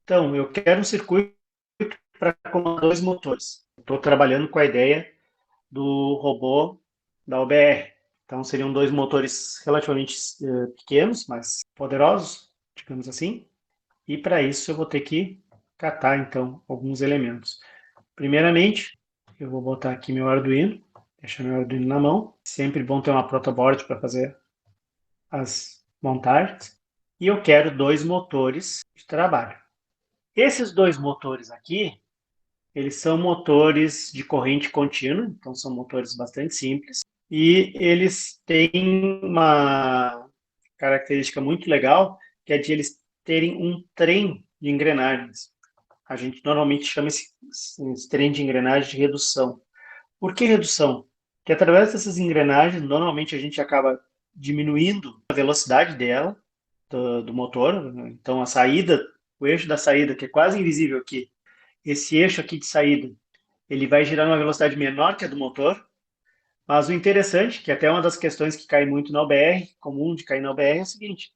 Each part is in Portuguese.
Então, eu quero um circuito para comandar dois motores. Estou trabalhando com a ideia do robô da OBR. Então, seriam dois motores relativamente pequenos, mas poderosos, digamos assim. E para isso eu vou ter que catar, então, alguns elementos. Primeiramente, eu vou botar aqui meu Arduino, deixar meu Arduino na mão. Sempre bom ter uma protoboard para fazer as montagens. E eu quero dois motores de trabalho. Esses dois motores aqui, eles são motores de corrente contínua, então são motores bastante simples. E eles têm uma característica muito legal, que é de eles terem um trem de engrenagens. A gente normalmente chama esse trem de engrenagem de redução. Por que redução? Porque através dessas engrenagens, normalmente a gente acaba diminuindo a velocidade dela, do motor. Então a saída, o eixo da saída, que é quase invisível aqui, esse eixo aqui de saída, ele vai girar numa velocidade menor que a do motor. Mas o interessante, que até é uma das questões que cai muito na OBR, comum de cair na OBR, é o seguinte: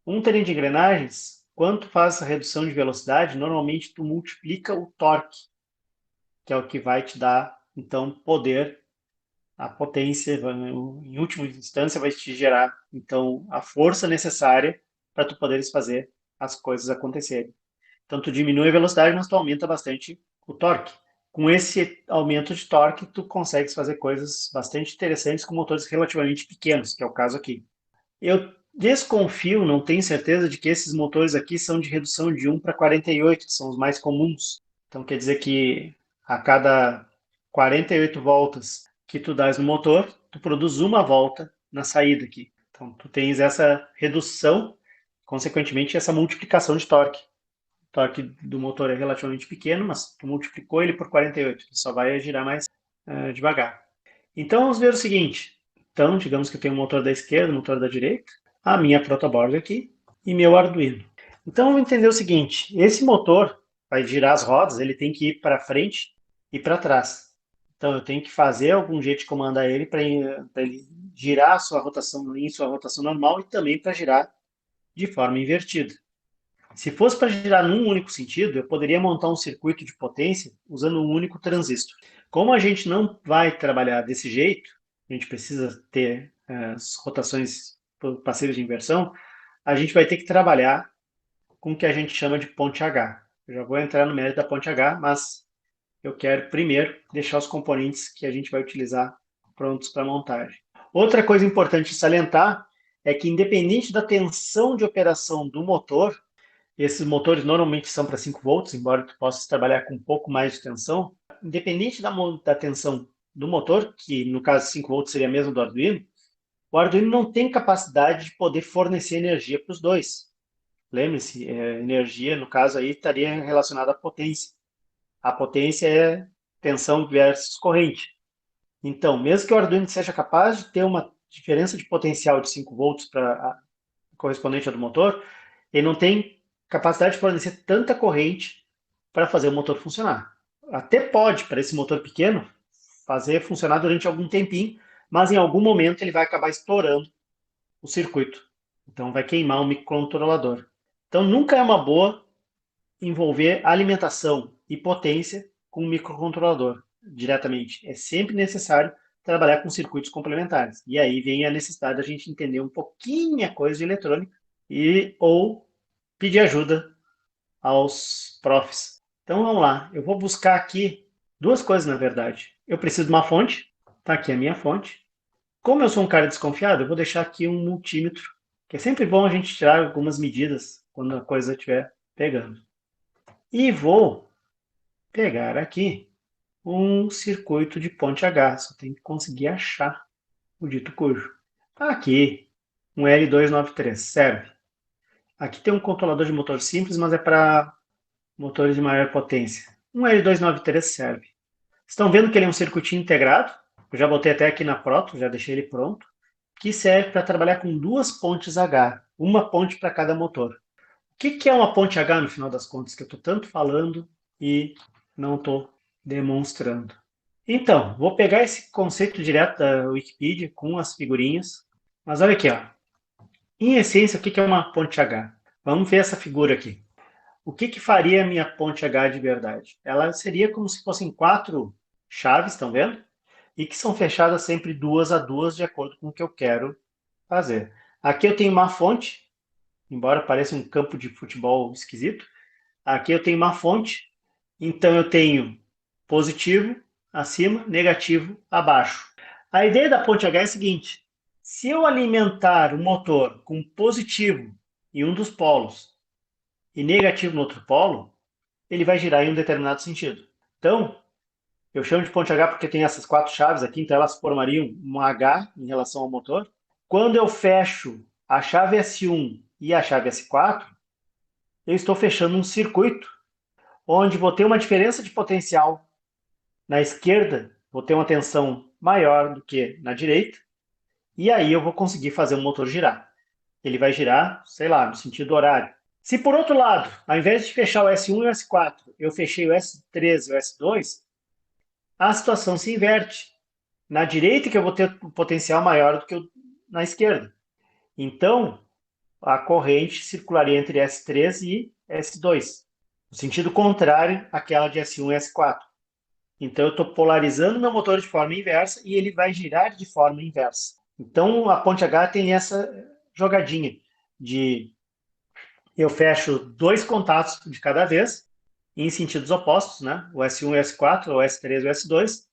um trem de engrenagens, quando tu faz essa redução de velocidade, normalmente tu multiplica o torque, que é o que vai te dar, então, poder, a potência, em última instância, vai te gerar, então, a força necessária para tu poderes fazer as coisas acontecerem. Então, tu diminui a velocidade, mas tu aumenta bastante o torque. Com esse aumento de torque, tu consegues fazer coisas bastante interessantes com motores relativamente pequenos, que é o caso aqui. Eu desconfio, não tenho certeza de que esses motores aqui são de redução de 1 para 48, que são os mais comuns. Então quer dizer que a cada 48 voltas que tu dás no motor, tu produz uma volta na saída aqui. Então tu tens essa redução, consequentemente essa multiplicação de torque. O torque do motor é relativamente pequeno, mas tu multiplicou ele por 48, ele só vai girar mais devagar. Então vamos ver o seguinte. Então, digamos que eu tenho um motor da esquerda, um motor da direita, a minha protoboard aqui e meu Arduino. Então vamos entender o seguinte: esse motor vai girar as rodas, ele tem que ir para frente e para trás. Então eu tenho que fazer algum jeito de comandar ele para ele girar a sua rotação em sua rotação normal e também para girar de forma invertida. Se fosse para girar num único sentido, eu poderia montar um circuito de potência usando um único transistor. Como a gente não vai trabalhar desse jeito, a gente precisa ter as rotações passivas de inversão, a gente vai ter que trabalhar com o que a gente chama de ponte H. Eu já vou entrar no mérito da ponte H, mas eu quero primeiro deixar os componentes que a gente vai utilizar prontos para montagem. Outra coisa importante de salientar é que, independente da tensão de operação do motor, esses motores normalmente são para 5 volts, embora tu possa trabalhar com um pouco mais de tensão. Independente da tensão do motor, que no caso 5 volts seria a mesma do Arduino, o Arduino não tem capacidade de poder fornecer energia para os dois. Lembre-se, energia, no caso aí, estaria relacionada à potência. A potência é tensão versus corrente. Então, mesmo que o Arduino seja capaz de ter uma diferença de potencial de 5 volts para correspondente ao do motor, ele não tem capacidade de fornecer tanta corrente para fazer o motor funcionar. Até pode, para esse motor pequeno, fazer funcionar durante algum tempinho, mas em algum momento ele vai acabar estourando o circuito. Então vai queimar o microcontrolador. Então nunca é uma boa envolver alimentação e potência com o microcontrolador diretamente. É sempre necessário trabalhar com circuitos complementares. E aí vem a necessidade da gente entender um pouquinho a coisa de eletrônica e ou pedir ajuda aos profs. Então vamos lá, eu vou buscar aqui duas coisas na verdade. Eu preciso de uma fonte, tá aqui a minha fonte. Como eu sou um cara desconfiado, eu vou deixar aqui um multímetro, que é sempre bom a gente tirar algumas medidas quando a coisa estiver pegando. E vou pegar aqui um circuito de ponte H, só tem que conseguir achar o dito cujo. Aqui, um L293, serve. Aqui tem um controlador de motor simples, mas é para motores de maior potência. Um L293 serve. Estão vendo que ele é um circuitinho integrado? Eu já botei até aqui na Proto, já deixei ele pronto. Que serve para trabalhar com duas pontes H, uma ponte para cada motor. O que é uma ponte H no final das contas, que eu estou tanto falando e não estou demonstrando? Então, vou pegar esse conceito direto da Wikipedia com as figurinhas, mas olha aqui, ó. Em essência, o que é uma ponte H? Vamos ver essa figura aqui. o que que faria a minha ponte H de verdade? Ela seria como se fossem 4 chaves, estão vendo? E que são fechadas sempre 2 a 2 de acordo com o que eu quero fazer. Aqui eu tenho uma fonte, embora pareça um campo de futebol esquisito. Aqui eu tenho uma fonte, então eu tenho positivo acima, negativo abaixo. A ideia da ponte H é a seguinte: se eu alimentar o motor com positivo em um dos polos e negativo no outro polo, ele vai girar em um determinado sentido. Então, eu chamo de ponte H porque tem essas 4 chaves aqui, então elas formariam um H em relação ao motor. Quando eu fecho a chave S1 e a chave S4, eu estou fechando um circuito onde vou ter uma diferença de potencial na esquerda, vou ter uma tensão maior do que na direita, e aí eu vou conseguir fazer o motor girar. Ele vai girar, sei lá, no sentido horário. Se por outro lado, ao invés de fechar o S1 e o S4, eu fechei o S3 e o S2, a situação se inverte. Na direita que eu vou ter um potencial maior do que na esquerda. Então, a corrente circularia entre S3 e S2, no sentido contrário àquela de S1 e S4. Então, eu estou polarizando meu motor de forma inversa e ele vai girar de forma inversa. Então, a ponte H tem essa jogadinha de eu fecho 2 contatos de cada vez, em sentidos opostos, né? O S1 e o S4, o S3 e o S2,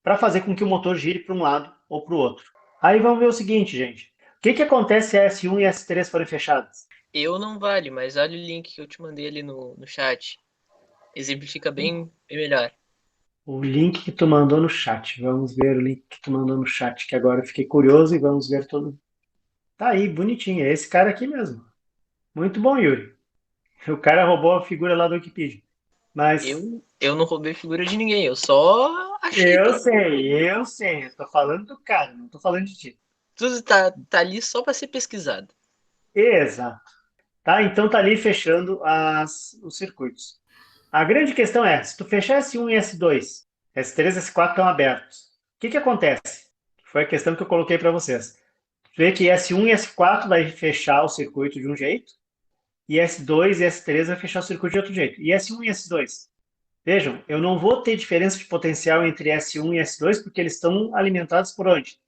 para fazer com que o motor gire para um lado ou para o outro. Aí vamos ver o seguinte, gente. O que, que acontece se a S1 e a S3 forem fechadas? Eu não vale, mas olha o link que eu te mandei ali no chat. Exemplifica bem melhor. O link que tu mandou no chat. Vamos ver o link que tu mandou no chat, que agora eu fiquei curioso e vamos ver todo. Tá aí, bonitinho. É esse cara aqui mesmo. Muito bom, Yuri. O cara roubou a figura lá do Wikipedia. Mas Eu não roubei figura de ninguém, eu só achei eu tudo. sei, eu sei. Eu tô falando do cara, não tô falando de ti. Tudo tá ali só para ser pesquisado. Exato. Tá? Então tá ali fechando os circuitos. A grande questão é, se tu fechar S1 e S2, S3 e S4 estão abertos, o que que acontece? Foi a questão que eu coloquei para vocês. Tu vê que S1 e S4 vai fechar o circuito de um jeito, e S2 e S3 vai fechar o circuito de outro jeito. E S1 e S2? Vejam, eu não vou ter diferença de potencial entre S1 e S2 porque eles estão alimentados por onde?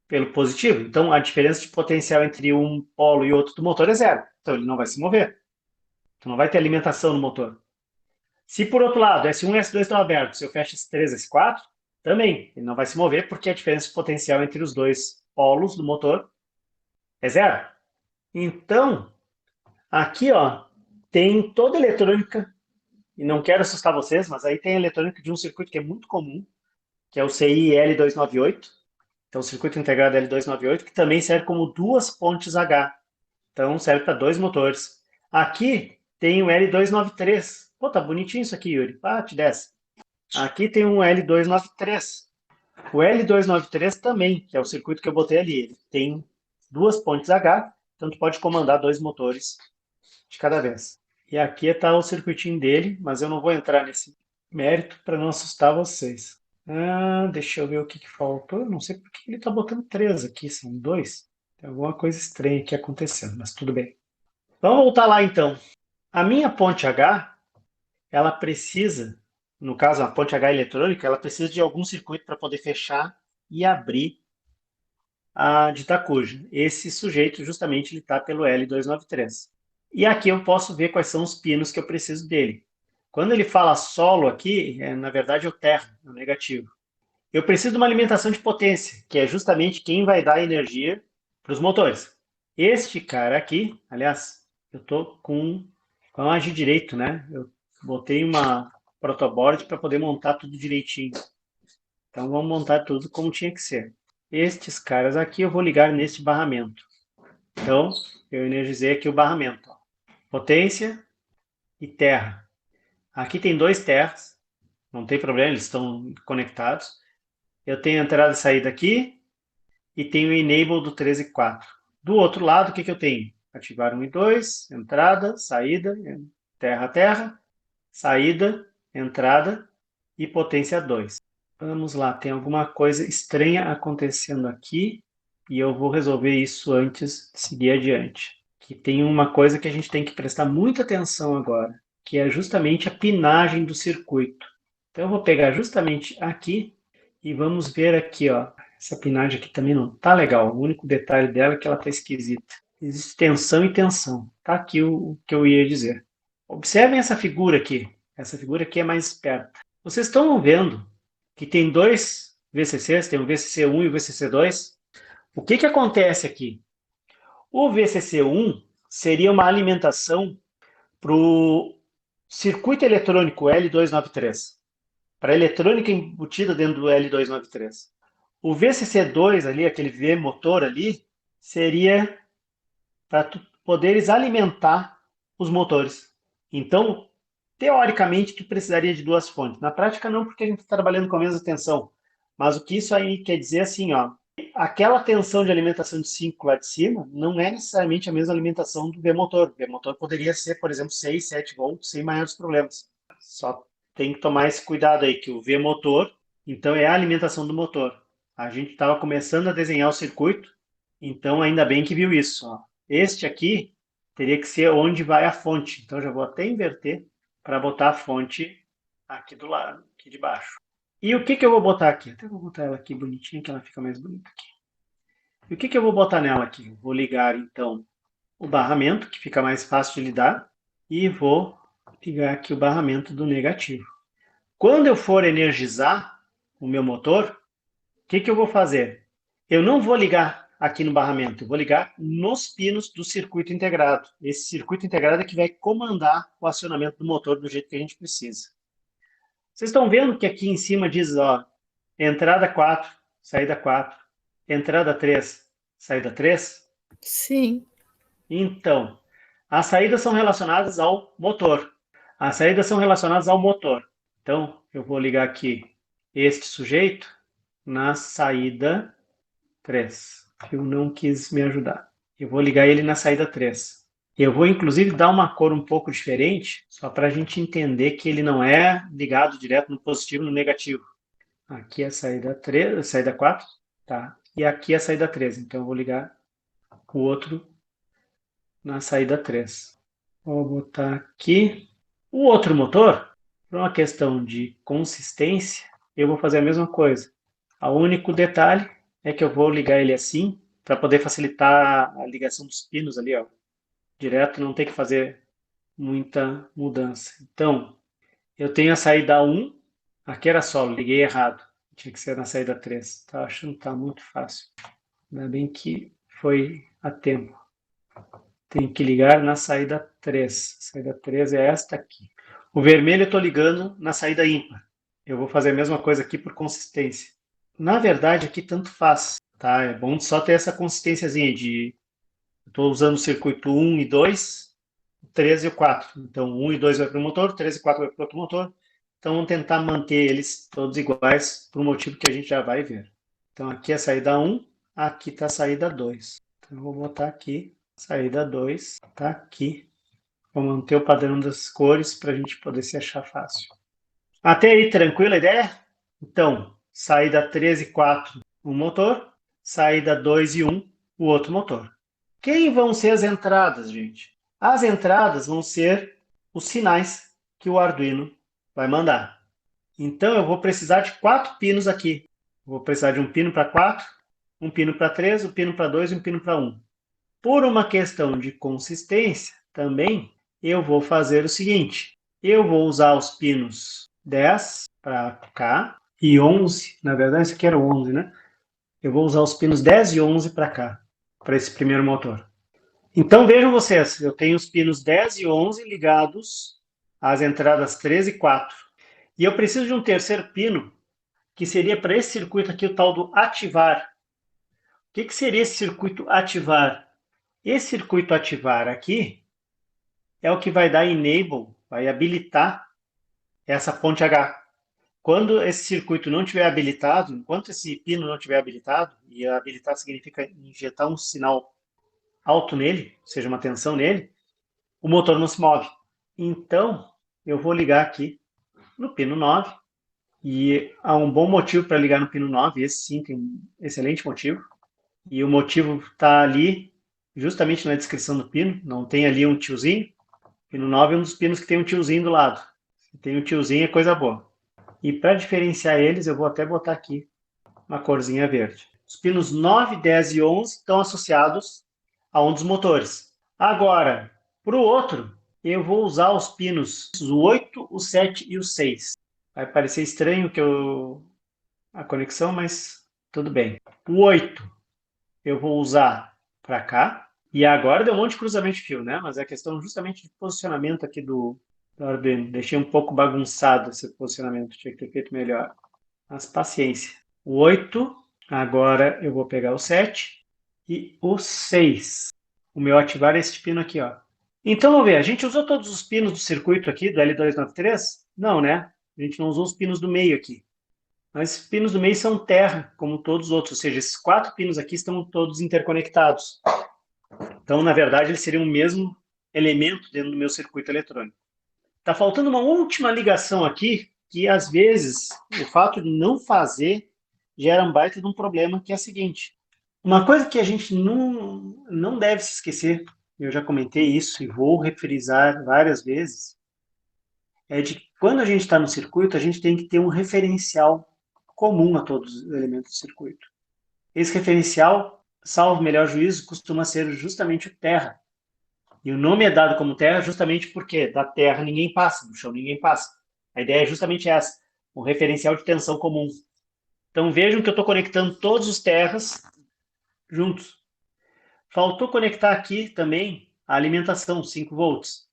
Pelo positivo. Então, a diferença de potencial entre um polo e outro do motor é zero. Então, ele não vai se mover. Tu não vai ter alimentação no motor. Se por outro lado S1 e S2 estão abertos, eu fecho S3 e S4, também ele não vai se mover porque a diferença de potencial entre os dois polos do motor é zero. Então, aqui ó, tem toda a eletrônica, e não quero assustar vocês, mas aí tem a eletrônica de um circuito que é muito comum, que é o CI L298, então o circuito integrado L298, que também serve como duas pontes H, então serve para dois motores. Aqui tem o L293, pô, tá bonitinho isso aqui, Yuri, te desce. Aqui tem um L293. O L293 também, que é o circuito que eu botei ali, ele tem duas pontes H, então tu pode comandar dois motores de cada vez. E aqui está o circuitinho dele, mas eu não vou entrar nesse mérito para não assustar vocês. Deixa eu ver o que, que faltou. Eu não sei por que ele está botando três aqui, são dois. Tem alguma coisa estranha aqui acontecendo, mas tudo bem. Vamos voltar lá então. A minha ponte H, ela precisa, no caso a ponte H eletrônica, ela precisa de algum circuito para poder fechar e abrir a de Itacuja. Esse sujeito justamente ele está pelo L293. E aqui eu posso ver quais são os pinos que eu preciso dele. Quando ele fala solo aqui, na verdade é o terra, é o negativo. Eu preciso de uma alimentação de potência, que é justamente quem vai dar energia para os motores. Este cara aqui, aliás, eu estou com a agir direito, né? Eu botei uma protoboard para poder montar tudo direitinho. Então vamos montar tudo como tinha que ser. Estes caras aqui eu vou ligar neste barramento. Então eu energizei aqui o barramento. Ó. Potência e terra. Aqui tem dois terras, não tem problema, eles estão conectados. Eu tenho entrada e saída aqui e tenho o enable do 13.4. Do outro lado, o que, que eu tenho? Ativar 1 e 2, entrada, saída, terra, terra, saída, entrada e potência 2. Vamos lá, tem alguma coisa estranha acontecendo aqui e eu vou resolver isso antes de seguir adiante. que tem uma coisa que a gente tem que prestar muita atenção agora, que é justamente a pinagem do circuito. Então eu vou pegar justamente aqui e vamos ver aqui, ó. Essa pinagem aqui também não tá legal. O único detalhe dela é que ela tá esquisita. Existe tensão e tensão. Tá aqui o que eu ia dizer. Observem essa figura aqui. Essa figura aqui é mais esperta. Vocês estão vendo que tem dois VCCs, tem o VCC1 e o VCC2. O que que acontece aqui? O VCC1 seria uma alimentação para o circuito eletrônico L293, para a eletrônica embutida dentro do L293. O VCC2 ali, aquele V motor ali, seria para tu poderes alimentar os motores. Então, teoricamente, tu precisaria de duas fontes. Na prática, não, porque a gente está trabalhando com a mesma tensão. Mas o que isso aí quer dizer, assim, ó, aquela tensão de alimentação de 5 lá de cima não é necessariamente a mesma alimentação do V-motor. O V-motor poderia ser, por exemplo, 6, 7 volts sem maiores problemas. Só tem que tomar esse cuidado aí, que o V-motor, então, é a alimentação do motor. A gente estava começando a desenhar o circuito, então ainda bem que viu isso, ó. Este aqui teria que ser onde vai a fonte. Então, já vou até inverter para botar a fonte aqui do lado, aqui de baixo. E o que que eu vou botar aqui? Até vou botar ela aqui bonitinha, que ela fica mais bonita aqui. E o que que eu vou botar nela aqui? Vou ligar, então, o barramento, que fica mais fácil de lidar, e vou ligar aqui o barramento do negativo. Quando eu for energizar o meu motor, o que que eu vou fazer? Eu não vou ligar aqui no barramento, eu vou ligar nos pinos do circuito integrado. Esse circuito integrado é que vai comandar o acionamento do motor do jeito que a gente precisa. Vocês estão vendo que aqui em cima diz, ó, entrada 4, saída 4, entrada 3, saída 3? Sim. Então, as saídas são relacionadas ao motor. As saídas são relacionadas ao motor. Então, eu vou ligar aqui este sujeito na saída 3. Eu não quis me ajudar. Eu vou ligar ele na saída 3. Eu vou, inclusive, dar uma cor um pouco diferente, só para a gente entender que ele não é ligado direto no positivo e no negativo. Aqui é a saída 3, a saída 4, tá? E aqui é a saída 3. Então, eu vou ligar o outro na saída 3. Vou botar aqui. O outro motor, por uma questão de consistência, eu vou fazer a mesma coisa. O único detalhe é que eu vou ligar ele assim, para poder facilitar a ligação dos pinos ali, ó. Direto, não tem que fazer muita mudança. Então, eu tenho a saída 1, aqui era solo, liguei errado. Tinha que ser na saída 3. Tá achando que tá muito fácil. Ainda bem que foi a tempo. Tem que ligar na saída 3. A saída 3 é esta aqui. O vermelho eu estou ligando na saída ímpar. Eu vou fazer a mesma coisa aqui por consistência. Na verdade, aqui tanto faz, tá? É bom só ter essa consistênciazinha de... Estou usando o circuito 1 e 2, 3 e o 4. Então, 1 e 2 vai para o motor, 3 e 4 vai para o outro motor. Então, vamos tentar manter eles todos iguais, por um motivo que a gente já vai ver. Então, aqui é a saída 1, aqui está a saída 2. Então, eu vou botar aqui, saída 2, está aqui. Vou manter o padrão das cores para a gente poder se achar fácil. Até aí, tranquila a ideia? Então, saída 3 e 4, um motor. Saída 2 e 1, o outro motor. Quem vão ser as entradas, gente? As entradas vão ser os sinais que o Arduino vai mandar. Então, eu vou precisar de 4 pinos aqui. Vou precisar de um pino para 4, um pino para 3, um pino para 2 e um pino para 1. Por uma questão de consistência, também, eu vou fazer o seguinte. Eu vou usar os pinos 10 para cá e 11. Na verdade, esse aqui era o 11, né? Eu vou usar os pinos 10 e 11 para cá, para esse primeiro motor. Então, vejam vocês, eu tenho os pinos 10 e 11 ligados às entradas 3 e 4. E eu preciso de um terceiro pino, que seria para esse circuito aqui, o tal do ativar. O que seria esse circuito ativar? Esse circuito ativar aqui é o que vai dar enable, vai habilitar essa fonte H. Quando esse circuito não estiver habilitado, enquanto esse pino não estiver habilitado, e habilitar significa injetar um sinal alto nele, ou seja, uma tensão nele, o motor não se move. Então, eu vou ligar aqui no pino 9, e há um bom motivo para ligar no pino 9, esse sim tem um excelente motivo, e o motivo está ali justamente na descrição do pino, não tem ali um tiozinho. Pino 9 é um dos pinos que tem um tiozinho do lado. Se tem um tiozinho é coisa boa. E para diferenciar eles, eu vou até botar aqui uma corzinha verde. Os pinos 9, 10 e 11 estão associados a um dos motores. Agora, para o outro, eu vou usar os pinos o 8, o 7 e o 6. Vai parecer estranho a conexão, mas tudo bem. O 8 eu vou usar para cá. E agora deu um monte de cruzamento de fio, né? Mas é questão justamente de posicionamento aqui do Arduino. Deixei um pouco bagunçado esse posicionamento, tinha que ter feito melhor. Mas paciência. O 8, agora eu vou pegar o 7 e o 6. O meu ativar é este pino aqui, ó. Então, vamos ver, a gente usou todos os pinos do circuito aqui, do L293? Não, né? A gente não usou os pinos do meio aqui. Mas os pinos do meio são terra, como todos os outros, ou seja, esses 4 pinos aqui estão todos interconectados. Então, na verdade, eles seriam o mesmo elemento dentro do meu circuito eletrônico. Está faltando uma última ligação aqui, que às vezes o fato de não fazer gera um baita de um problema, que é a seguinte. Uma coisa que a gente não deve se esquecer, eu já comentei isso e vou refrisar várias vezes, é de que quando a gente está no circuito, a gente tem que ter um referencial comum a todos os elementos do circuito. Esse referencial, salvo melhor juízo, costuma ser justamente o terra. E o nome é dado como terra justamente porque da terra ninguém passa, do chão ninguém passa. A ideia é justamente essa, um referencial de tensão comum. Então vejam que eu estou conectando todos os terras juntos. Faltou conectar aqui também a alimentação, 5 volts.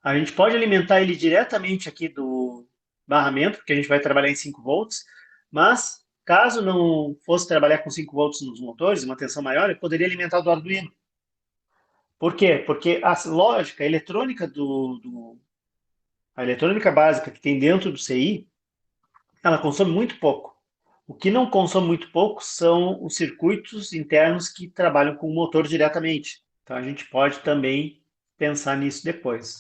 A gente pode alimentar ele diretamente aqui do barramento, porque a gente vai trabalhar em 5 volts, mas caso não fosse trabalhar com 5 volts nos motores, uma tensão maior, eu poderia alimentar do Arduino. Por quê? Porque a lógica, a eletrônica a eletrônica básica que tem dentro do CI, ela consome muito pouco. O que não consome muito pouco são os circuitos internos que trabalham com o motor diretamente. Então a gente pode também pensar nisso depois.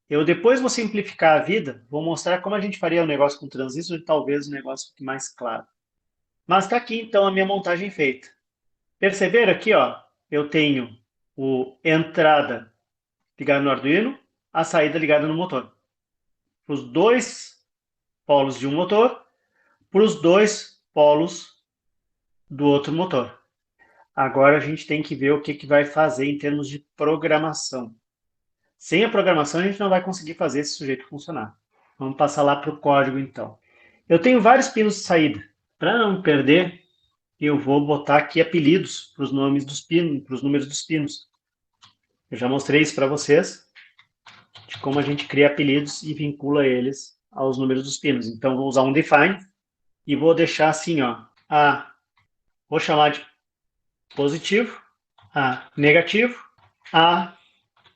Eu depois vou simplificar a vida, vou mostrar como a gente faria o negócio com transistor e talvez o negócio fique mais claro. Mas está aqui então a minha montagem feita. Perceberam aqui, ó, eu tenho o entrada ligada no Arduino, a saída ligada no motor. Para os dois polos de um motor, para os dois polos do outro motor. Agora a gente tem que ver o que vai fazer em termos de programação. Sem a programação a gente não vai conseguir fazer esse sujeito funcionar. Vamos passar lá para o código então. Eu tenho vários pinos de saída. Para não perder, eu vou botar aqui apelidos para os nomes dos pinos, para os números dos pinos. Eu já mostrei isso para vocês, de como a gente cria apelidos e vincula eles aos números dos pinos. Então vou usar um define e vou deixar assim, ó, vou chamar de positivo, A negativo, A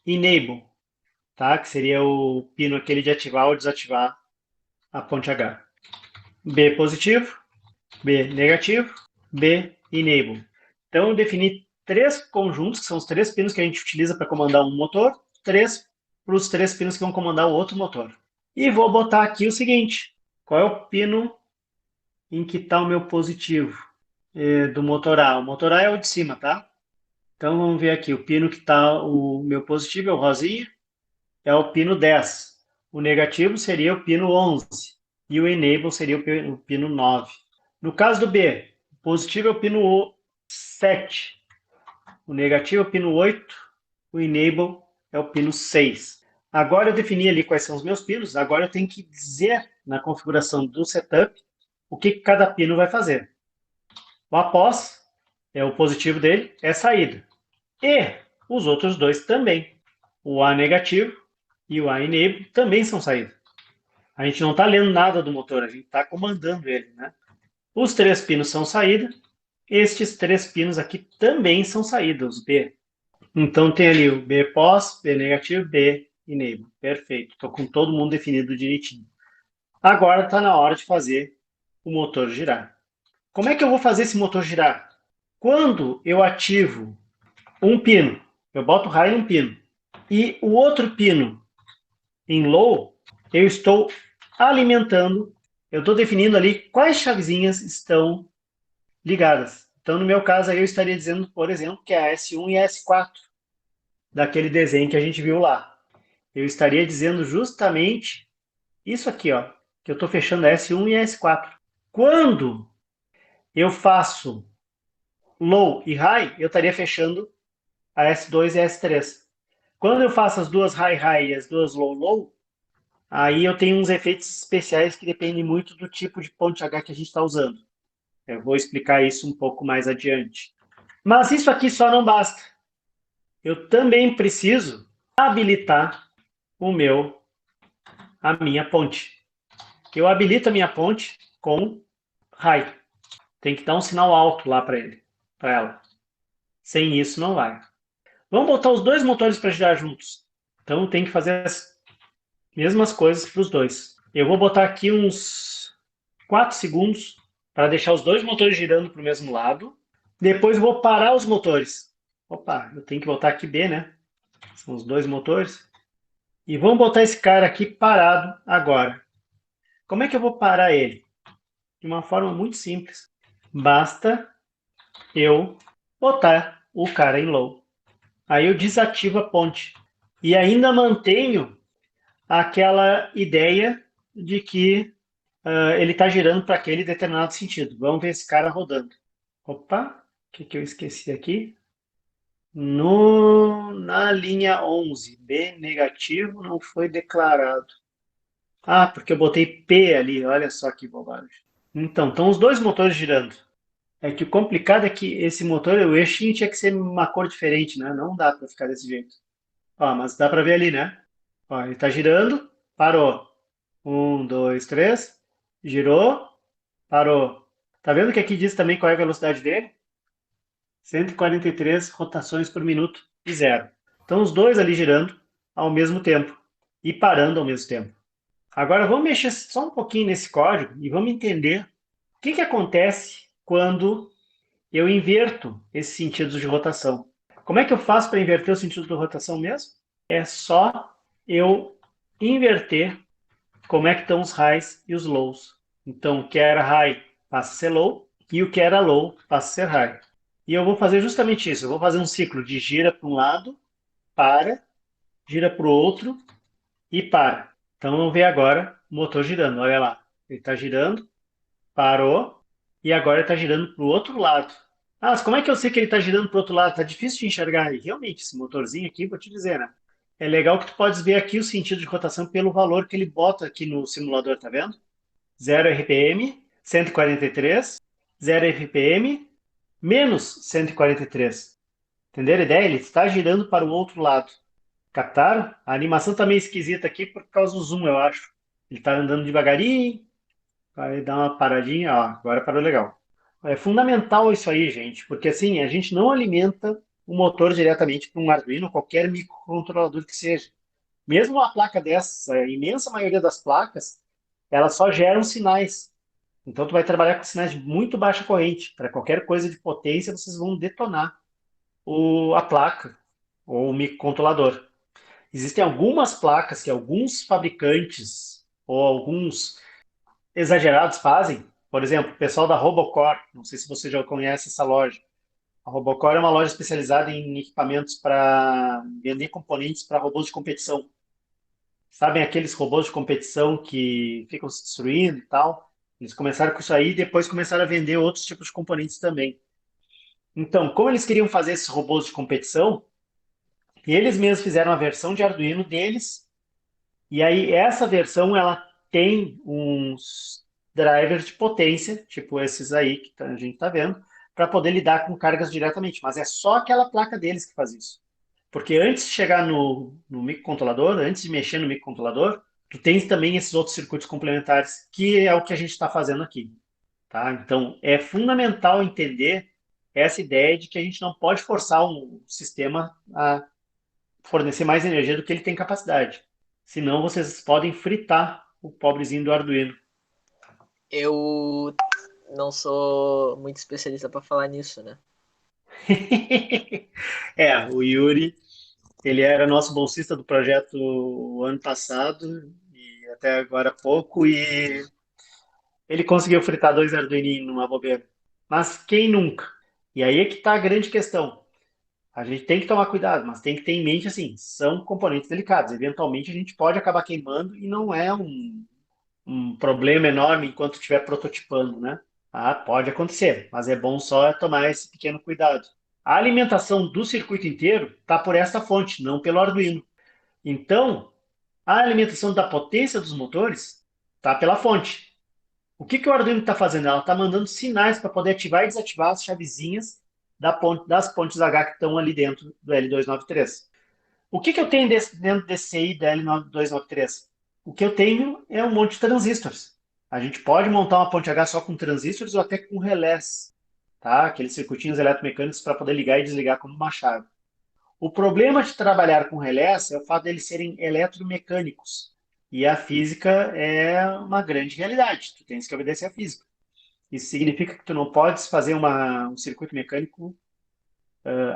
enable, tá? Que seria o pino aquele de ativar ou desativar a ponte H. B positivo, B negativo, B enable. Então eu defini 3 conjuntos, que são os 3 pinos que a gente utiliza para comandar um motor, 3 para os 3 pinos que vão comandar o outro motor. E vou botar aqui o seguinte, qual é o pino em que está o meu positivo do motor A? O motor A é o de cima, tá? Então vamos ver aqui, o pino que está o meu positivo é o rosinha, é o pino 10. O negativo seria o pino 11 e o enable seria o pino 9. No caso do B, o positivo é o pino 7, o negativo é o pino 8, o enable é o pino 6. Agora eu defini ali quais são os meus pinos, agora eu tenho que dizer na configuração do setup o que cada pino vai fazer. O após é o positivo dele, é saída. E os outros dois também. O A negativo e o A enable também são saída. A gente não está lendo nada do motor, a gente está comandando ele, né? Os 3 pinos são saída. Estes 3 pinos aqui também são saída, os B. Então tem ali o B pós, B negativo, B enable. Perfeito. Estou com todo mundo definido direitinho. Agora está na hora de fazer o motor girar. Como é que eu vou fazer esse motor girar? Quando eu ativo um pino, eu boto high num pino, e o outro pino em low, eu estou alimentando, eu estou definindo ali quais chavezinhas estão ligadas. Então, no meu caso aí, eu estaria dizendo, por exemplo, que é a S1 e a S4 daquele desenho que a gente viu lá. Eu estaria dizendo justamente isso aqui, ó, que eu estou fechando a S1 e a S4. Quando eu faço low e high, eu estaria fechando a S2 e a S3. Quando eu faço as duas high high e as duas low low, aí eu tenho uns efeitos especiais que dependem muito do tipo de ponte H que a gente está usando. Eu vou explicar isso um pouco mais adiante. Mas isso aqui só não basta. Eu também preciso habilitar o meu, a minha ponte. Eu habilito a minha ponte com high. Tem que dar um sinal alto lá para ele, para ela. Sem isso não vai. Vamos botar os dois motores para girar juntos. Então tem que fazer as mesmas coisas para os dois. Eu vou botar aqui uns 4 segundos para deixar os dois motores girando para o mesmo lado. Depois vou parar os motores. Opa, eu tenho que botar aqui B, né? São os dois motores. E vamos botar esse cara aqui parado agora. Como é que eu vou parar ele? De uma forma muito simples. Basta eu botar o cara em low. Aí eu desativo a ponte. E ainda mantenho aquela ideia de que ele está girando para aquele determinado sentido. Vamos ver esse cara rodando. Opa, o que eu esqueci aqui? Na linha 11, B negativo não foi declarado. Ah, porque eu botei P ali, olha só que bobagem. Então, estão os dois motores girando. É que o complicado é que esse motor, o eixinho tinha que ser uma cor diferente, né? Não dá para ficar desse jeito. Ó, mas dá para ver ali, né? Ó, ele está girando, parou. Um, dois, três. Girou, parou. Tá vendo que aqui diz também qual é a velocidade dele? 143 rotações por minuto e zero. Então os dois ali girando ao mesmo tempo e parando ao mesmo tempo. Agora vamos mexer só um pouquinho nesse código e vamos entender o que acontece quando eu inverto esses sentidos de rotação. Como é que eu faço para inverter o sentido de rotação mesmo? É só eu inverter como é que estão os highs e os lows. Então, o que era high passa a ser low e o que era low passa a ser high. E eu vou fazer justamente isso. Eu vou fazer um ciclo de gira para um lado, para, gira para o outro e para. Então, vamos ver agora o motor girando. Olha lá. Ele está girando, parou e agora ele está girando para o outro lado. Ah, mas como é que eu sei que ele está girando para o outro lado? Está difícil de enxergar. E realmente, esse motorzinho aqui, vou te dizer, né? É legal que tu podes ver aqui o sentido de rotação pelo valor que ele bota aqui no simulador, tá vendo? 0 RPM, 143, 0 RPM, menos 143. Entenderam a ideia? Ele está girando para o outro lado. Captaram? A animação está meio esquisita aqui por causa do zoom, eu acho. Ele está andando devagarinho, vai dar uma paradinha, ó, agora parou legal. É fundamental isso aí, gente, porque assim, a gente não alimenta o motor diretamente para um Arduino, qualquer microcontrolador que seja. Mesmo uma placa dessa, a imensa maioria das placas, elas só geram sinais. Então, tu vai trabalhar com sinais de muito baixa corrente. Para qualquer coisa de potência, vocês vão detonar a placa ou o microcontrolador. Existem algumas placas que alguns fabricantes ou alguns exagerados fazem. Por exemplo, o pessoal da Robocore, não sei se você já conhece essa loja. A Robocore é uma loja especializada em equipamentos para vender componentes para robôs de competição. Sabem aqueles robôs de competição que ficam se destruindo e tal? Eles começaram com isso aí e depois começaram a vender outros tipos de componentes também. Então, como eles queriam fazer esses robôs de competição, eles mesmos fizeram a versão de Arduino deles, e aí essa versão ela tem uns drivers de potência, tipo esses aí que a gente está vendo, para poder lidar com cargas diretamente, mas é só aquela placa deles que faz isso. Porque antes de chegar no microcontrolador, antes de mexer no microcontrolador, tu tens também esses outros circuitos complementares, que é o que a gente está fazendo aqui. Tá? Então, é fundamental entender essa ideia de que a gente não pode forçar um sistema a fornecer mais energia do que ele tem capacidade. Senão, vocês podem fritar o pobrezinho do Arduino. Eu não sou muito especialista para falar nisso, né? O Yuri, ele era nosso bolsista do projeto o ano passado e até agora há pouco, e ele conseguiu fritar dois Arduininhos numa bobeira. Mas quem nunca? E aí é que está a grande questão. A gente tem que tomar cuidado, mas tem que ter em mente, assim, são componentes delicados. Eventualmente a gente pode acabar queimando e não é um problema enorme enquanto estiver prototipando, né? Ah, pode acontecer, mas é bom só tomar esse pequeno cuidado. A alimentação do circuito inteiro está por essa fonte, não pelo Arduino. Então, a alimentação da potência dos motores está pela fonte. O que que o Arduino está fazendo? Ela está mandando sinais para poder ativar e desativar as chavezinhas das pontes H que estão ali dentro do L293. O que que eu tenho dentro desse CI da L293? O que eu tenho é um monte de transistores. A gente pode montar uma ponte H só com transistores ou até com relés, tá? Aqueles circuitinhos eletromecânicos para poder ligar e desligar como uma chave. O problema de trabalhar com relés é o fato deles serem eletromecânicos. E a física é uma grande realidade. Tu tens que obedecer à física. Isso significa que tu não podes fazer um circuito mecânico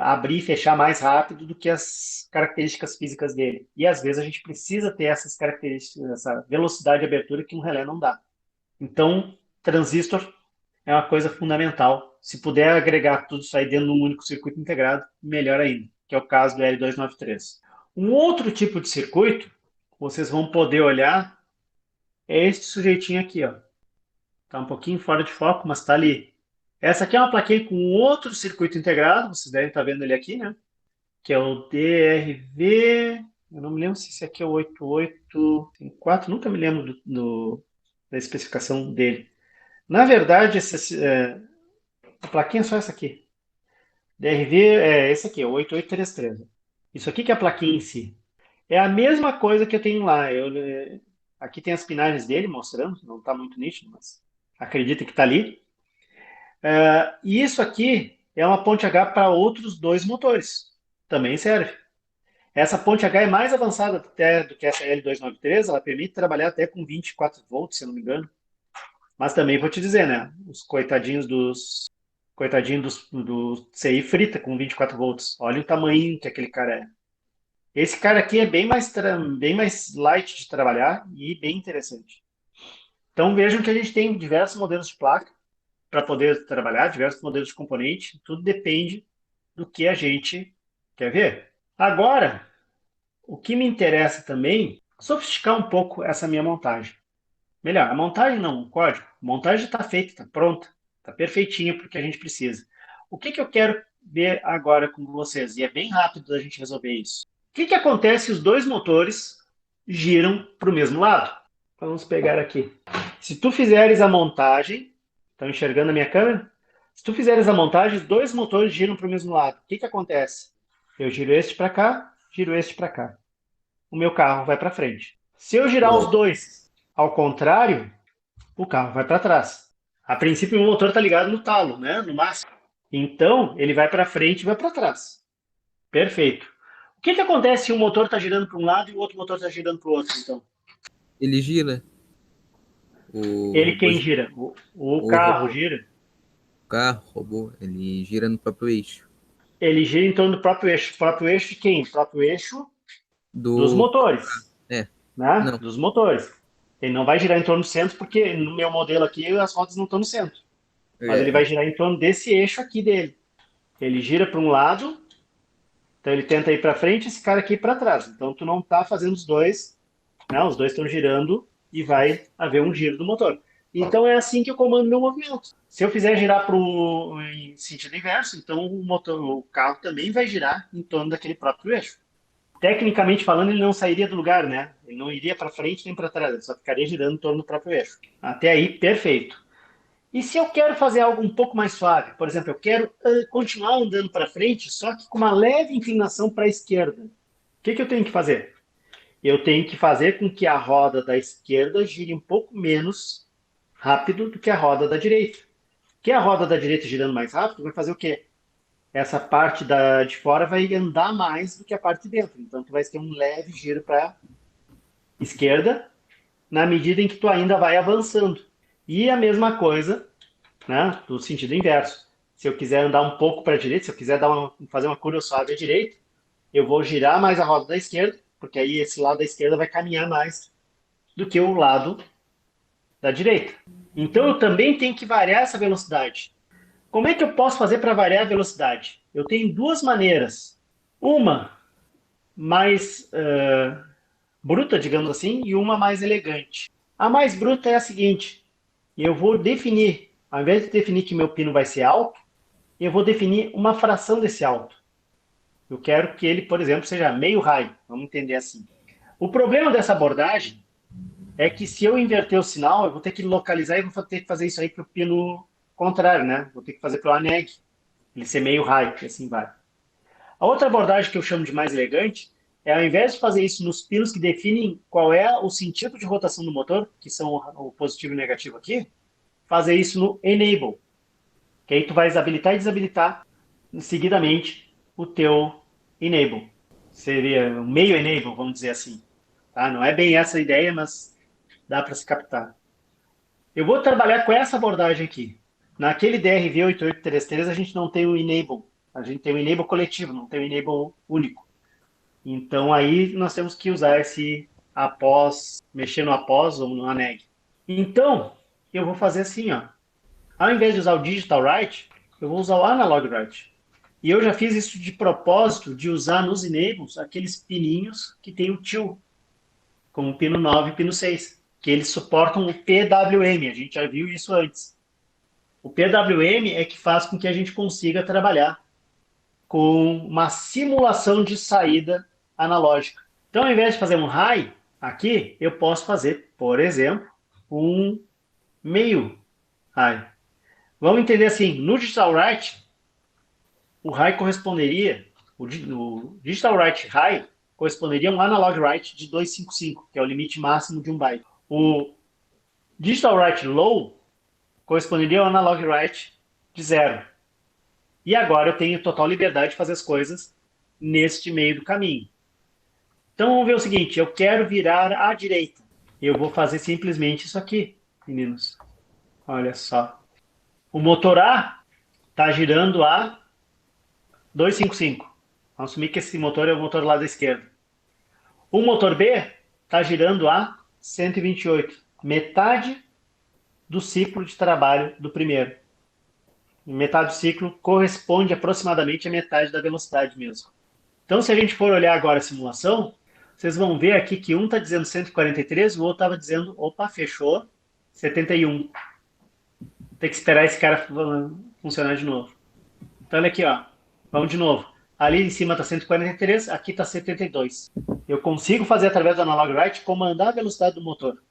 abrir e fechar mais rápido do que as características físicas dele. E às vezes a gente precisa ter essas características, essa velocidade de abertura que um relé não dá. Então, transistor é uma coisa fundamental. Se puder agregar tudo isso aí dentro de um único circuito integrado, melhor ainda, que é o caso do L293. Um outro tipo de circuito, vocês vão poder olhar, é este sujeitinho aqui, ó. Tá um pouquinho fora de foco, mas tá ali. Essa aqui é uma plaquinha com outro circuito integrado, vocês devem estar vendo ele aqui, né? Que é o DRV. Eu não me lembro se esse aqui é o 8854, nunca me lembro da especificação dele. Na verdade, a plaquinha é só essa aqui. DRV é esse aqui, é o 8833. Isso aqui que é a plaquinha em si. É a mesma coisa que eu tenho lá. Aqui tem as pinagens dele mostrando, não está muito nítido, mas acredita que está ali. E isso aqui é uma ponte H para outros dois motores. Também serve. Essa ponte H é mais avançada até do que essa L293, ela permite trabalhar até com 24 volts, se eu não me engano. Mas também vou te dizer, né? Os coitadinhos do CI frita com 24 volts. Olha o tamanho que aquele cara é. Esse cara aqui é bem mais light de trabalhar e bem interessante. Então vejam que a gente tem diversos modelos de placa para poder trabalhar, diversos modelos de componente. Tudo depende do que a gente quer ver. Agora, o que me interessa também é sofisticar um pouco essa minha montagem. Melhor, a montagem não, o código. A montagem está feita, está pronta, está perfeitinha para o que a gente precisa. O que que eu quero ver agora com vocês? E é bem rápido da gente resolver isso. O que que acontece se os dois motores giram para o mesmo lado? Vamos pegar aqui. Se tu fizeres a montagem, estão enxergando a minha câmera? Se tu fizeres a montagem, os dois motores giram para o mesmo lado. O que que acontece? Eu giro este para cá, giro este para cá. O meu carro vai para frente. Se eu girar os dois ao contrário, o carro vai para trás. A princípio, o motor está ligado no talo, né? No máximo. Então, ele vai para frente e vai para trás. Perfeito. O que que acontece se um motor está girando para um lado e o outro motor está girando para o outro, então? Ele gira. O Ele robô quem gira. gira? O O carro robô, gira? o carro, o robô, ele gira no próprio eixo. Ele gira em torno do próprio eixo. O próprio eixo de quem? O próprio eixo dos Do. motores, É, né? não. Dos motores. Ele não vai girar em torno do centro, porque no meu modelo aqui as rodas não estão no centro. Mas ele vai É, girar em torno desse eixo aqui dele. Ele gira para um lado, então ele tenta ir para frente, esse cara aqui para trás. Então tu não está fazendo os dois, né? Os dois estão girando e vai haver um giro do motor. Então é assim que eu comando meu movimento. Se eu fizer girar em sentido inverso, então o carro também vai girar em torno daquele próprio eixo. Tecnicamente falando, ele não sairia do lugar, né? Ele não iria para frente nem para trás, ele só ficaria girando em torno do próprio eixo. Até aí, perfeito. E se eu quero fazer algo um pouco mais suave, por exemplo, eu quero continuar andando para frente, só que com uma leve inclinação para a esquerda, o que que eu tenho que fazer? Eu tenho que fazer com que a roda da esquerda gire um pouco menos rápido do que a roda da direita. Que a roda da direita girando mais rápido vai fazer o quê? Essa parte de fora vai andar mais do que a parte de dentro. Então, tu vai ter um leve giro para a esquerda, na medida em que tu ainda vai avançando. E a mesma coisa, né, do sentido inverso. Se eu quiser andar um pouco para a direita, se eu quiser fazer uma curva suave à direita, eu vou girar mais a roda da esquerda, porque aí esse lado da esquerda vai caminhar mais do que o lado da direita. Então eu também tenho que variar essa velocidade. Como é que eu posso fazer para variar a velocidade? Eu tenho duas maneiras. Uma mais bruta, digamos assim, e uma mais elegante. A mais bruta é a seguinte: eu vou definir, ao invés de definir que meu pino vai ser alto, eu vou definir uma fração desse alto. Eu quero que ele, por exemplo, seja meio high. Vamos entender assim. O problema dessa abordagem é que se eu inverter o sinal, eu vou ter que localizar e vou ter que fazer isso aí para o pino contrário, né? Vou ter que fazer para o aneg, ele ser meio high, e assim vai. A outra abordagem que eu chamo de mais elegante é, ao invés de fazer isso nos pinos que definem qual é o sentido de rotação do motor, que são o positivo e o negativo aqui, fazer isso no enable, que aí tu vai habilitar e desabilitar seguidamente o teu enable. Seria um meio enable, vamos dizer assim. Tá? Não é bem essa a ideia, mas dá para se captar. Eu vou trabalhar com essa abordagem aqui. Naquele DRV 8833 a gente não tem o enable, a gente tem o enable coletivo, não tem o enable único. Então aí nós temos que usar esse após, mexer no após ou no aneg. Então, eu vou fazer assim, ó. Ao invés de usar o digital write, eu vou usar o analog write. E eu já fiz isso de propósito, de usar nos enables aqueles pininhos que tem o till, como o pino 9 e o pino 6, que eles suportam o PWM, a gente já viu isso antes. O PWM é que faz com que a gente consiga trabalhar com uma simulação de saída analógica. Então, ao invés de fazer um high aqui, eu posso fazer, por exemplo, um meio high. Vamos entender assim, no digital write, o high corresponderia, o digital write high corresponderia a um analog write de 255, que é o limite máximo de um byte. O digital write low corresponderia ao analog write de 0. E agora eu tenho total liberdade de fazer as coisas neste meio do caminho. Então vamos ver o seguinte, eu quero virar à direita. Eu vou fazer simplesmente isso aqui, meninos. Olha só. O motor A está girando a 255. Vamos assumir que esse motor é o motor lá da esquerda. O motor B está girando a 128. Metade do ciclo de trabalho do primeiro. E metade do ciclo corresponde aproximadamente à metade da velocidade mesmo. Então, se a gente for olhar agora a simulação, vocês vão ver aqui que um está dizendo 143, o outro estava dizendo, opa, fechou, 71. Tem que esperar esse cara funcionar de novo. Então, olha aqui, ó. Vamos de novo. Ali em cima está 143, aqui está 72. Eu consigo fazer através do analog write comandar a velocidade do motor.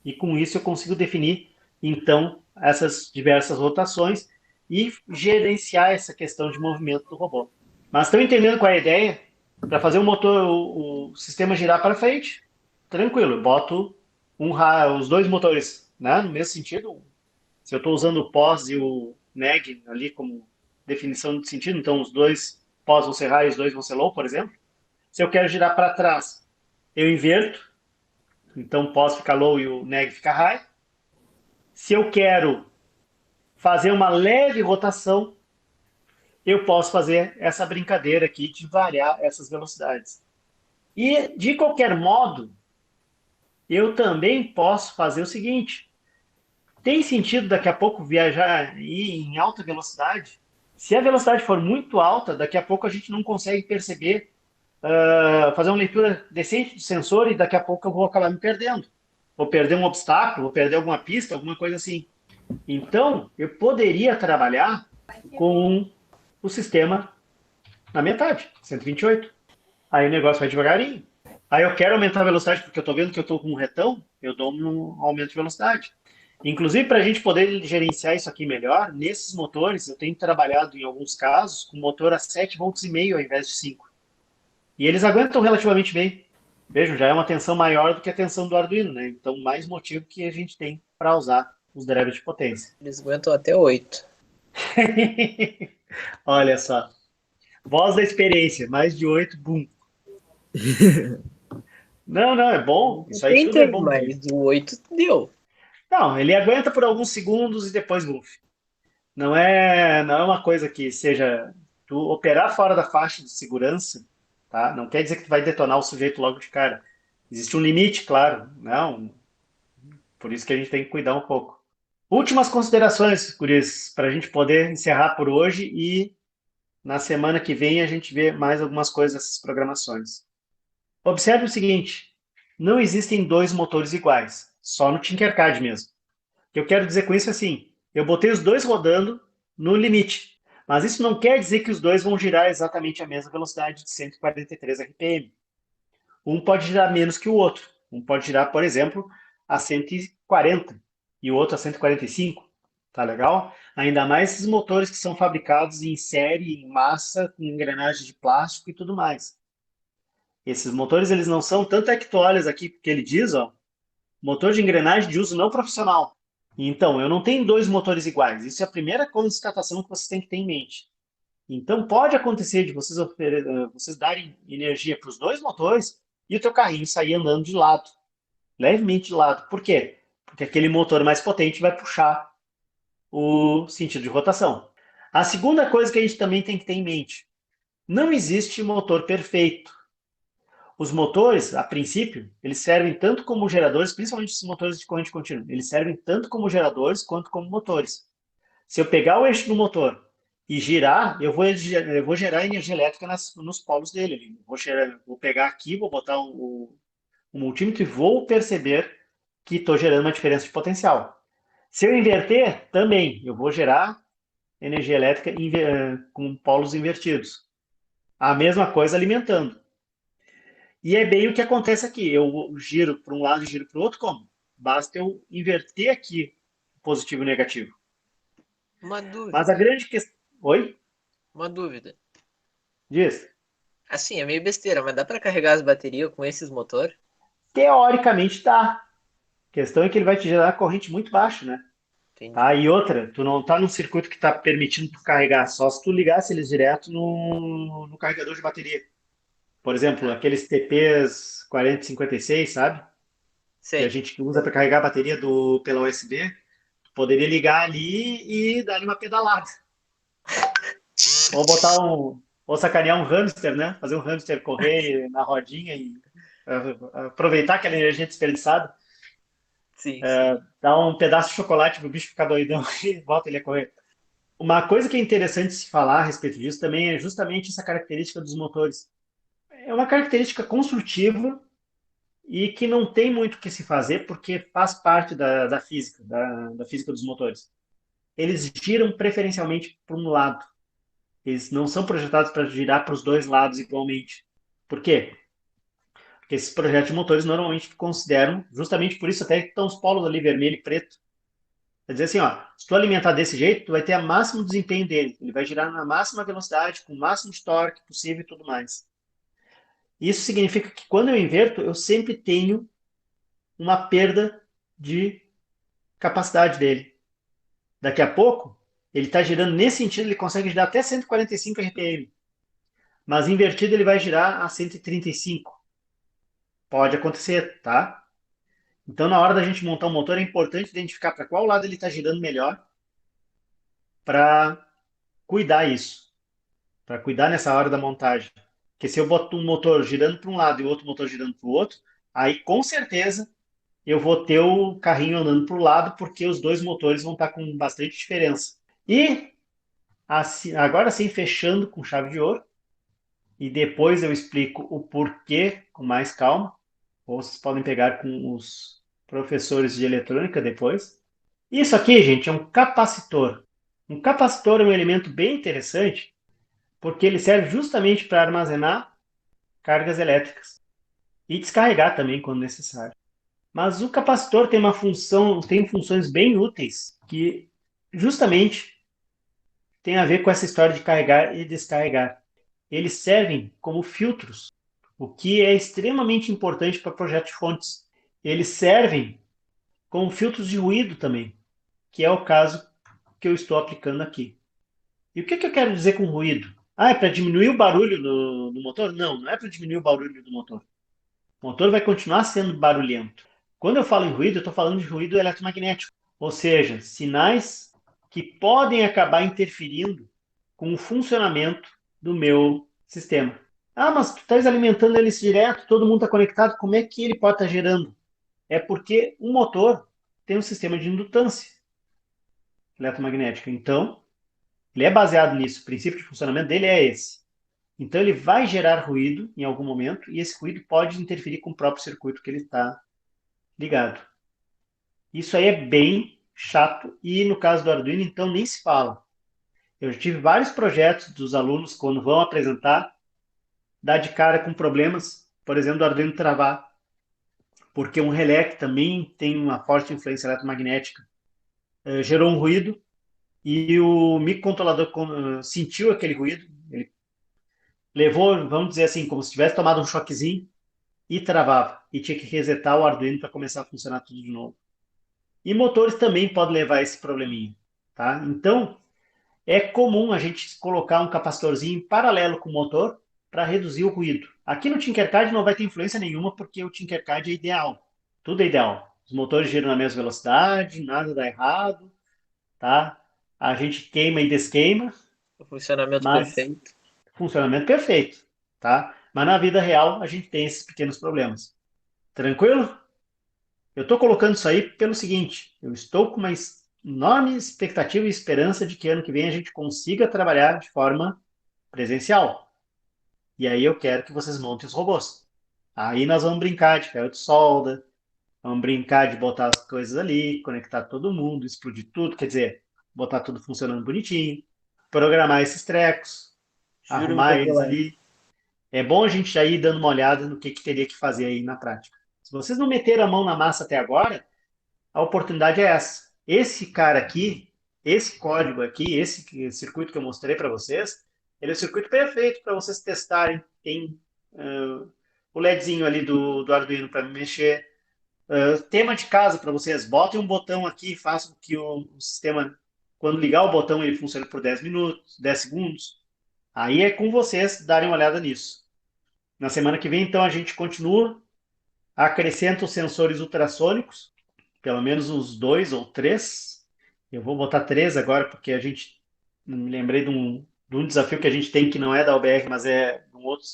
E com isso eu consigo definir, então, essas diversas rotações e gerenciar essa questão de movimento do robô. Mas estão entendendo qual é a ideia? Para fazer o motor, o sistema girar para frente, tranquilo, eu boto os dois motores, né, no mesmo sentido. Se eu estou usando o pós e o neg ali como definição de sentido, então os dois pós vão ser high e os dois vão ser low, por exemplo. Se eu quero girar para trás, eu inverto, então o pós fica low e o neg fica high. Se eu quero fazer uma leve rotação, eu posso fazer essa brincadeira aqui de variar essas velocidades. E, de qualquer modo, eu também posso fazer o seguinte. Tem sentido daqui a pouco viajar em alta velocidade? Se a velocidade for muito alta, daqui a pouco a gente não consegue perceber, fazer uma leitura decente do sensor e daqui a pouco eu vou acabar me perdendo. Vou perder um obstáculo, vou perder alguma pista, alguma coisa assim. Então, eu poderia trabalhar com o sistema na metade, 128. Aí o negócio vai devagarinho. Aí eu quero aumentar a velocidade porque eu estou vendo que eu estou com um retão, eu dou um aumento de velocidade. Inclusive, para a gente poder gerenciar isso aqui melhor, nesses motores, eu tenho trabalhado em alguns casos com motor a 7,5 volts ao invés de 5. E eles aguentam relativamente bem. Vejam, já é uma tensão maior do que a tensão do Arduino, né? Então, mais motivo que a gente tem para usar os drivers de potência. Eles aguentam até 8. Olha só. Voz da experiência, mais de 8, boom. Não, não, é bom. Isso aí tudo é bom. Mas o 8 deu. Não, ele aguenta por alguns segundos e depois buff. Não é uma coisa que seja tu operar fora da faixa de segurança, tá? Não quer dizer que tu vai detonar o sujeito logo de cara. Existe um limite, claro, não. Por isso que a gente tem que cuidar um pouco. Últimas considerações, guris, para a gente poder encerrar por hoje e na semana que vem a gente vê mais algumas coisas dessas programações. Observe o seguinte, não existem dois motores iguais, só no Tinkercad mesmo. O que eu quero dizer com isso é assim, eu botei os dois rodando no limite, mas isso não quer dizer que os dois vão girar exatamente a mesma velocidade de 143 RPM. Um pode girar menos que o outro. Um pode girar, por exemplo, a 140 e o outro a 145. Tá legal? Ainda mais esses motores que são fabricados em série, em massa, com engrenagem de plástico e tudo mais. Esses motores, eles não são tanto hectoalhas aqui, porque ele diz, ó, motor de engrenagem de uso não profissional. Então, eu não tenho dois motores iguais. Isso é a primeira constatação que vocês têm que ter em mente. Então, pode acontecer de vocês darem energia para os dois motores e o teu carrinho sair andando de lado, levemente de lado. Por quê? Porque aquele motor mais potente vai puxar o sentido de rotação. A segunda coisa que a gente também tem que ter em mente, não existe motor perfeito. Os motores, a princípio, eles servem tanto como geradores, principalmente os motores de corrente contínua, eles servem tanto como geradores quanto como motores. Se eu pegar o eixo do motor e girar, eu vou gerar energia elétrica nos polos dele. Vou pegar aqui, vou botar o multímetro e vou perceber que estou gerando uma diferença de potencial. Se eu inverter, também, eu vou gerar energia elétrica com polos invertidos. A mesma coisa alimentando. E é bem o que acontece aqui. Eu giro para um lado e giro para o outro, como? Basta eu inverter aqui positivo e negativo. Uma Mas a dúvida, grande questão... Oi? uma dúvida. Diz. Assim, é meio besteira, mas dá pra carregar as baterias com esses motor? Teoricamente dá. A questão é que ele vai te gerar corrente muito baixa, né? Entendi. Tá? E outra, tu não tá num circuito que está permitindo tu carregar, só se tu ligasse eles direto no carregador de bateria. Por exemplo, Ah, aqueles TPs 4056, sabe? Que a sei. gente usa para carregar a bateria pela USB, tu poderia ligar ali e dar-lhe uma pedalada. Ou ou sacanear um hamster, né? Fazer um hamster correr na rodinha e aproveitar aquela energia desperdiçada. Sim, sim. Dar um pedaço de chocolate pro bicho ficar doidão e volta ele a correr. Uma coisa que é interessante se falar a respeito disso também é justamente essa característica dos motores. É uma característica construtiva e que não tem muito o que se fazer porque faz parte da física, da física dos motores. Eles giram preferencialmente para um lado. Eles não são projetados para girar para os dois lados igualmente. Por quê? Porque esses projetos de motores normalmente consideram, justamente por isso até que estão os polos ali vermelho e preto. Quer dizer assim, ó, se tu alimentar desse jeito, tu vai ter o máximo desempenho dele. Ele vai girar na máxima velocidade, com o máximo de torque possível e tudo mais. Isso significa que quando eu inverto, eu sempre tenho uma perda de capacidade dele. Daqui a pouco, ele está girando nesse sentido, ele consegue girar até 145 RPM. Mas invertido, ele vai girar a 135. Pode acontecer, tá? Então, na hora da gente montar um motor, é importante identificar para qual lado ele está girando melhor para cuidar isso, para cuidar nessa hora da montagem. Porque se eu boto um motor girando para um lado e outro motor girando para o outro, aí com certeza eu vou ter o carrinho andando para o lado, porque os dois motores vão estar com bastante diferença. E assim, agora sim, fechando com chave de ouro, e depois eu explico o porquê com mais calma, ou vocês podem pegar com os professores de eletrônica depois. Isso aqui, gente, é um capacitor. Um capacitor é um elemento bem interessante, porque ele serve justamente para armazenar cargas elétricas e descarregar também quando necessário. Mas o capacitor tem uma função, tem funções bem úteis que justamente tem a ver com essa história de carregar e descarregar. Eles servem como filtros, o que é extremamente importante para projetos de fontes. Eles servem como filtros de ruído também, que é o caso que eu estou aplicando aqui. E o que eu quero dizer com ruído? Ah, é para diminuir o barulho do motor? Não, não é para diminuir o barulho do motor. O motor vai continuar sendo barulhento. Quando eu falo em ruído, eu estou falando de ruído eletromagnético, ou seja, sinais que podem acabar interferindo com o funcionamento do meu sistema. Ah, mas tu estás alimentando ele direto, todo mundo está conectado, como é que ele pode estar gerando? É porque o motor tem um sistema de indutância. eletromagnética. Então, ele é baseado nisso. O princípio de funcionamento dele é esse. Então, ele vai gerar ruído em algum momento e esse ruído pode interferir com o próprio circuito que ele está ligado. Isso aí é bem chato e no caso do Arduino, então, nem se fala. Eu já tive vários projetos dos alunos, quando vão apresentar, dar de cara com problemas, por exemplo, do Arduino travar, porque um relé que também tem uma forte influência eletromagnética gerou um ruído e o microcontrolador sentiu aquele ruído, ele levou, vamos dizer assim, como se tivesse tomado um choquezinho e travava. E tinha que resetar o Arduino para começar a funcionar tudo de novo. E motores também podem levar a esse probleminha, tá? Então, é comum a gente colocar um capacitorzinho em paralelo com o motor para reduzir o ruído. Aqui no Tinkercad não vai ter influência nenhuma porque o Tinkercad é ideal. Tudo é ideal. Os motores giram na mesma velocidade, nada dá errado, tá? A gente queima e desqueima, O funcionamento mas perfeito. funcionamento perfeito, tá? Mas na vida real a gente tem esses pequenos problemas. Tranquilo? Eu estou colocando isso aí pelo seguinte, eu estou com uma enorme expectativa e esperança de que ano que vem a gente consiga trabalhar de forma presencial. E aí eu quero que vocês montem os robôs. Aí nós vamos brincar de ferro de solda, vamos brincar de botar as coisas ali, conectar todo mundo, explodir tudo, quer dizer, botar tudo funcionando bonitinho, programar esses trecos, Juro me arrumar eles controlar. ali. É bom a gente já ir dando uma olhada no que teria que fazer aí na prática. Se vocês não meteram a mão na massa até agora, a oportunidade é essa. Esse cara aqui, esse código aqui, esse circuito que eu mostrei para vocês, ele é o circuito perfeito para vocês testarem. Tem o LEDzinho ali do Arduino para mexer. Tema de casa para vocês. Botem um botão aqui, façam que o sistema, quando ligar o botão, ele funcione por 10 minutos, 10 segundos. Aí é com vocês darem uma olhada nisso. Na semana que vem, então, a gente continua, acrescenta os sensores ultrassônicos, pelo menos uns 2 ou 3. Eu vou botar 3 agora, porque a gente me lembrei de um desafio que a gente tem que não é da UBR, mas é de um outro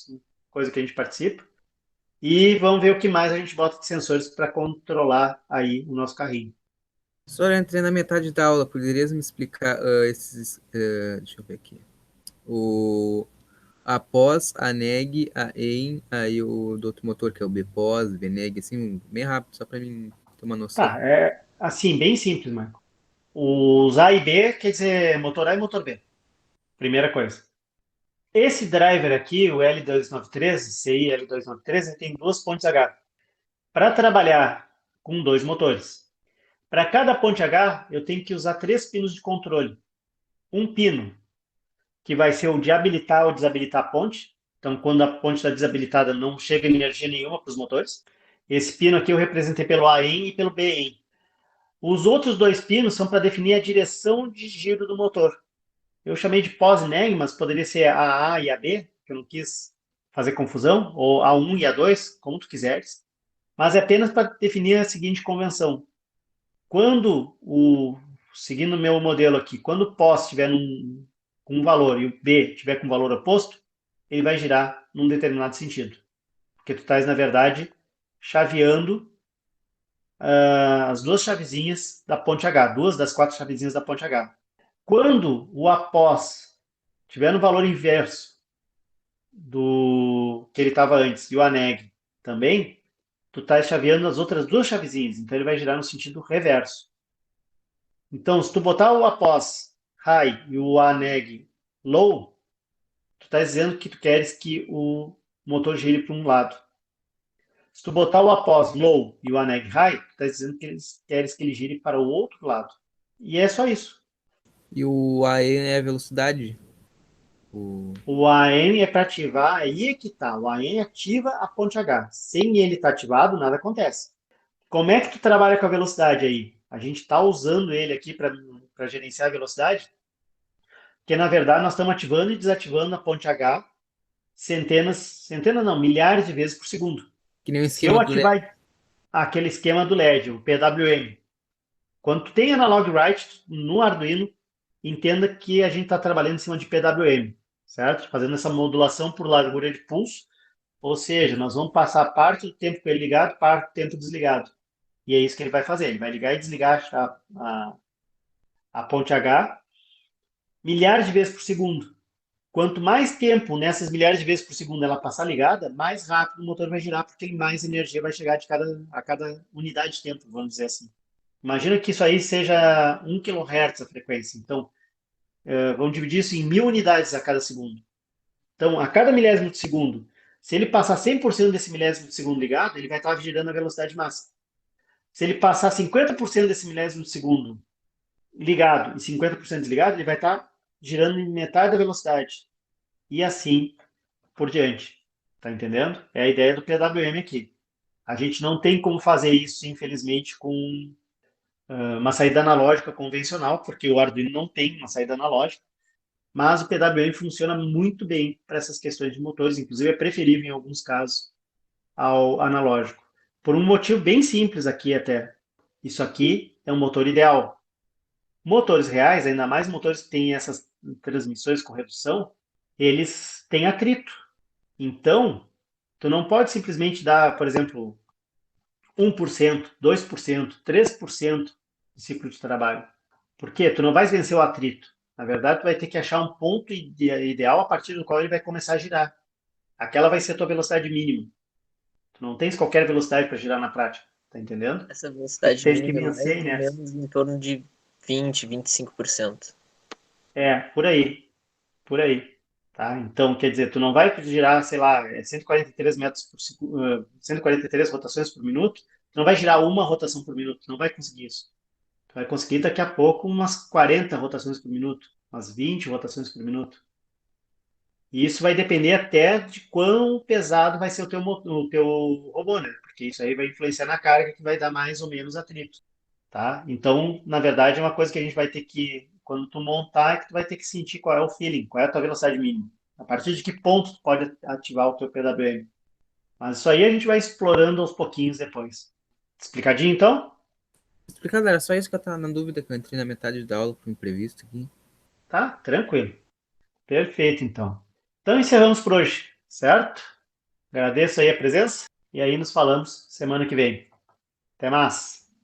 coisa que a gente participa. E vamos ver o que mais a gente bota de sensores para controlar aí o nosso carrinho. Só eu entrei na metade da aula, poderias me explicar esses. Deixa eu ver aqui. O após, a neg, a em, aí o do outro motor, que é o bpos, bneg, assim, bem rápido, só para mim ter uma noção. Tá, é assim, bem simples, Marco. Os A e B quer dizer motor A e motor B. Primeira coisa. Esse driver aqui, o L293, CI L293, ele tem 2 pontes H. Para trabalhar com 2 motores. Para cada ponte H, eu tenho que usar 3 pinos de controle. Um pino, que vai ser o de habilitar ou desabilitar a ponte. Então, quando a ponte está desabilitada, não chega energia nenhuma para os motores. Esse pino aqui eu representei pelo AEM e pelo BEM. Os outros 2 pinos são para definir a direção de giro do motor. Eu chamei de pós e neg, mas poderia ser a A e a B, que eu não quis fazer confusão, ou A1 e A2, como tu quiseres. Mas é apenas para definir a seguinte convenção. Seguindo o meu modelo aqui, quando o pós estiver com um valor e o B estiver com um valor oposto, ele vai girar num determinado sentido. Porque tu estás, na verdade, chaveando as 2 chavezinhas da ponte H, 2 das 4 chavezinhas da ponte H. Quando o após tiver no valor inverso do que ele estava antes e o aneg também, tu está chaveando as outras 2 chavezinhas, então ele vai girar no sentido reverso. Então, se tu botar o após high e o aneg low, tu está dizendo que tu queres que o motor gire para um lado. Se tu botar o após low e o aneg high, tu está dizendo que queres que ele gire para o outro lado. E é só isso. E o AE é a velocidade? O AM é para ativar, aí é que tá. O AM ativa a ponte H. Sem ele estar ativado, nada acontece. Como é que tu trabalha com a velocidade aí? A gente está usando ele aqui para gerenciar a velocidade, porque na verdade nós estamos ativando e desativando a ponte H centenas não, milhares de vezes por segundo. Que nem o Se eu esquema do LED. ativar aquele esquema do LED, o PWM, quando tu tem analog write no Arduino, entenda que a gente está trabalhando em cima de PWM, certo? Fazendo essa modulação por largura de pulso, ou seja, nós vamos passar parte do tempo com ele ligado, parte do tempo desligado. E é isso que ele vai fazer, ele vai ligar e desligar a ponte H, milhares de vezes por segundo. Quanto mais tempo nessas milhares de vezes por segundo ela passar ligada, mais rápido o motor vai girar, porque mais energia vai chegar a cada unidade de tempo, vamos dizer assim. Imagina que isso aí seja 1 kHz a frequência. Então, vamos dividir isso em 1000 unidades a cada segundo. Então, a cada milésimo de segundo, se ele passar 100% desse milésimo de segundo ligado, ele vai estar girando a velocidade máxima. Se ele passar 50% desse milésimo de segundo ligado e 50% desligado, ele vai estar girando em metade da velocidade. E assim por diante. Tá entendendo? É a ideia do PWM aqui. A gente não tem como fazer isso, infelizmente, com uma saída analógica convencional, porque o Arduino não tem uma saída analógica, mas o PWM funciona muito bem para essas questões de motores, inclusive é preferível em alguns casos ao analógico. Por um motivo bem simples aqui até. Isso aqui é um motor ideal. Motores reais, ainda mais motores que têm essas transmissões com redução, eles têm atrito. Então, tu não pode simplesmente dar, por exemplo, 1%, 2%, 3% de ciclo de trabalho. Por quê? Tu não vai vencer o atrito. Na verdade, tu vai ter que achar um ponto ideal a partir do qual ele vai começar a girar. Aquela vai ser a tua velocidade mínima. Tu não tens qualquer velocidade para girar na prática. Tá entendendo? Essa Tu velocidade tens que mínima é vencer mais aí ou nessa. menos em torno de 20, 25%. É, por aí. Por aí. Tá? Então, quer dizer, tu não vai girar, sei lá, 143 metros por segundo, 143 rotações por minuto, tu não vai girar uma rotação por minuto, tu não vai conseguir isso. Tu vai conseguir daqui a pouco umas 40 rotações por minuto, umas 20 rotações por minuto. E isso vai depender até de quão pesado vai ser o teu robô, né? Porque isso aí vai influenciar na carga que vai dar mais ou menos atrito, tá? Então, na verdade, é uma coisa que a gente vai ter que, quando tu montar, é que tu vai ter que sentir qual é o feeling, qual é a tua velocidade mínima. A partir de que ponto tu pode ativar o teu PWM. Mas isso aí a gente vai explorando aos pouquinhos depois. Explicadinho, então? Explicado, era só isso que eu tava na dúvida, que eu entrei na metade da aula com o imprevisto aqui. Tá? Tranquilo. Perfeito, então. Então encerramos por hoje, certo? Agradeço aí a presença e aí nos falamos semana que vem. Até mais!